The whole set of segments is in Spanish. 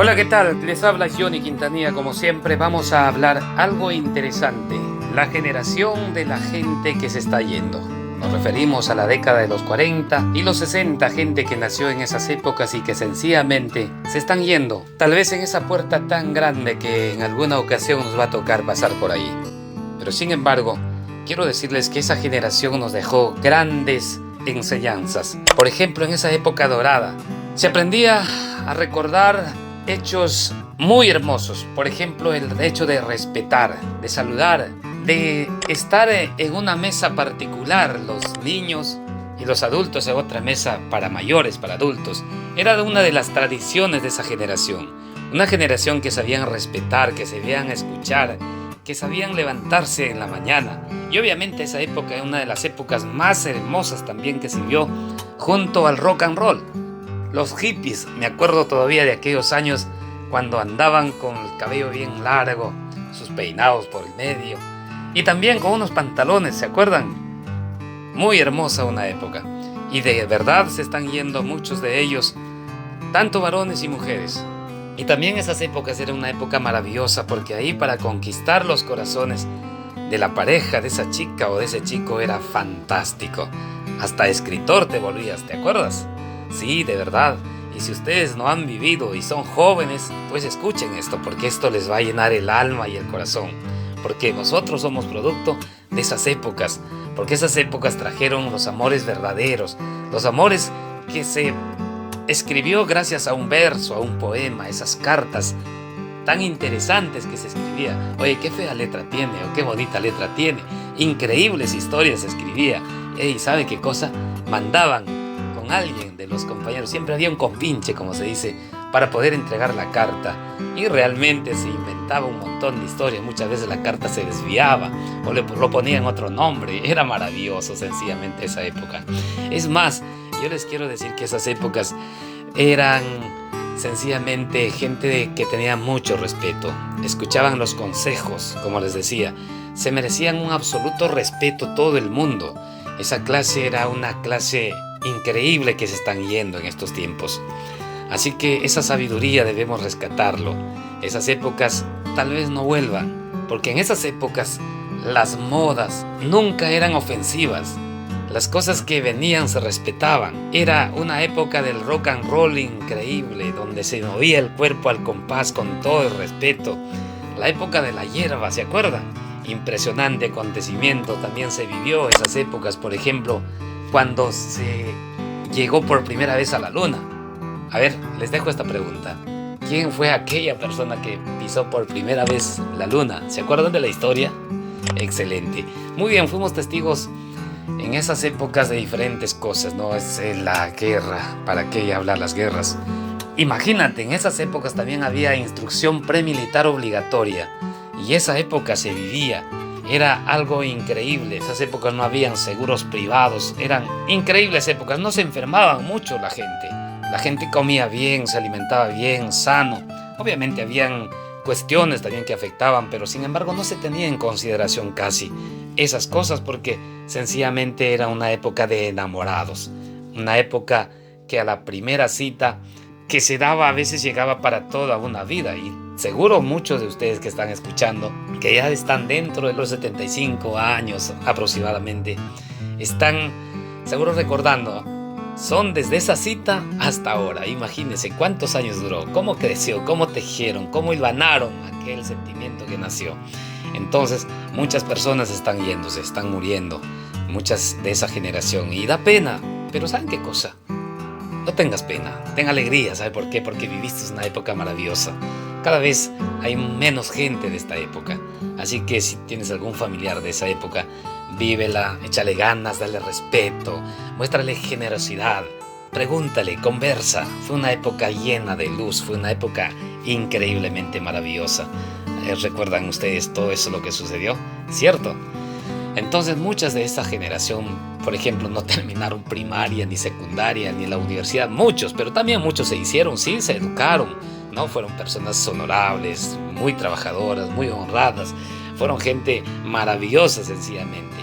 Hola, ¿qué tal? Les habla Johnny Quintanilla. Como siempre, vamos a hablar algo interesante: la generación de la gente que se está yendo. Nos referimos a la década de los 40 y los 60, gente que nació en esas épocas y que sencillamente se están yendo. Tal vez en esa puerta tan grande que en alguna ocasión nos va a tocar pasar por ahí. Pero sin embargo, quiero decirles que esa generación nos dejó grandes enseñanzas. Por ejemplo, en esa época dorada, se aprendía a recordar hechos muy hermosos. Por ejemplo, el hecho de respetar, de saludar, de estar en una mesa particular, los niños y los adultos en otra mesa para mayores, para adultos. Era una de las tradiciones de esa generación. Una generación que sabían respetar, que sabían escuchar, que sabían levantarse en la mañana. Y obviamente esa época es una de las épocas más hermosas también que se vio junto al rock and roll. Los hippies, me acuerdo todavía de aquellos años cuando andaban con el cabello bien largo, sus peinados por el medio y también con unos pantalones, ¿se acuerdan? Muy hermosa una época. Y de verdad se están yendo muchos de ellos, tanto varones y mujeres. Y también esas épocas era una época maravillosa, porque ahí para conquistar los corazones de la pareja, de esa chica o de ese chico, era fantástico. Hasta escritor te volvías, ¿te acuerdas? Sí, de verdad. Y si ustedes no han vivido y son jóvenes, pues escuchen esto, porque esto les va a llenar el alma y el corazón. Porque nosotros somos producto de esas épocas, porque esas épocas trajeron los amores verdaderos, los amores que se escribió gracias a un verso, a un poema, esas cartas tan interesantes que se escribía. Oye, qué fea letra tiene, o qué bonita letra tiene. Increíbles historias se escribía. Y ¿sabe qué cosa? Mandaban con alguien de los compañeros. Siempre había un compinche, como se dice, para poder entregar la carta. Y realmente se inventaba un montón de historias. Muchas veces la carta se desviaba o lo ponían otro nombre. Era maravilloso, sencillamente, esa época. Es más, yo les quiero decir que esas épocas eran sencillamente gente que tenía mucho respeto. Escuchaban los consejos, como les decía. Se merecían un absoluto respeto todo el mundo. Esa clase era una clase increíble que se están yendo en estos tiempos. Así que esa sabiduría debemos rescatarlo. Esas épocas tal vez no vuelvan, porque en esas épocas las modas nunca eran ofensivas. Las cosas que venían se respetaban. Era una época del rock and roll increíble, donde se movía el cuerpo al compás con todo el respeto. La época de la hierba, ¿se acuerdan? Impresionante acontecimiento también se vivió esas épocas. Por ejemplo, cuando se llegó por primera vez a la luna. A ver, les dejo esta pregunta: ¿quién fue aquella persona que pisó por primera vez la luna? ¿Se acuerdan de la historia? Excelente. Muy bien, fuimos testigos en esas épocas de diferentes cosas, ¿no? Es la guerra. ¿Para qué hablar las guerras? Imagínate, en esas épocas también había instrucción premilitar obligatoria. Y esa época se vivía. Era algo increíble. Esas épocas no habían seguros privados. Eran increíbles épocas. No se enfermaban mucho la gente. La gente comía bien, se alimentaba bien, sano. Obviamente habían cuestiones también que afectaban, pero sin embargo no se tenía en consideración casi esas cosas, porque sencillamente era una época de enamorados. Una época que a la primera cita que se daba a veces llegaba para toda una vida. Y seguro muchos de ustedes que están escuchando, que ya están dentro de los 75 años aproximadamente, están seguro recordando. Son desde esa cita hasta ahora. Imagínense cuántos años duró, cómo creció, cómo tejieron, cómo hilvanaron aquel sentimiento que nació. Entonces, muchas personas están yéndose, están muriendo, muchas de esa generación, y da pena. Pero ¿saben qué cosa? No tengas pena, ten alegría. ¿Sabe por qué? Porque viviste una época maravillosa. Cada vez hay menos gente de esta época. Así que si tienes algún familiar de esa época, vívela, échale ganas, dale respeto, muéstrale generosidad, pregúntale, conversa. Fue una época llena de luz, fue una época increíblemente maravillosa. ¿Recuerdan ustedes todo eso lo que sucedió? ¿Cierto? Entonces muchas de esta generación, por ejemplo, no terminaron primaria, ni secundaria, ni la universidad. Muchos, pero también muchos se hicieron, sí, se educaron, ¿no? Fueron personas honorables, muy trabajadoras, muy honradas. Fueron gente maravillosa, sencillamente.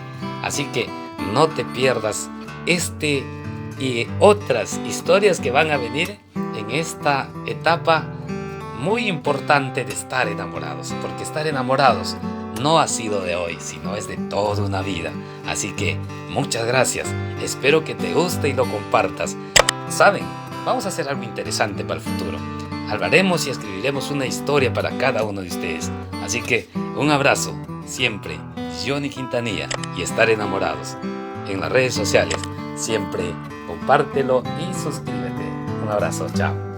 Así que no te pierdas este y otras historias que van a venir en esta etapa muy importante de estar enamorados, porque estar enamorados no ha sido de hoy, sino es de toda una vida. Así que muchas gracias, espero que te guste y lo compartas. ¿Saben? Vamos a hacer algo interesante para el futuro. Hablaremos y escribiremos una historia para cada uno de ustedes. Así que un abrazo, siempre, Johnny Quintanilla y estar enamorados. En las redes sociales, siempre compártelo y suscríbete. Un abrazo, chao.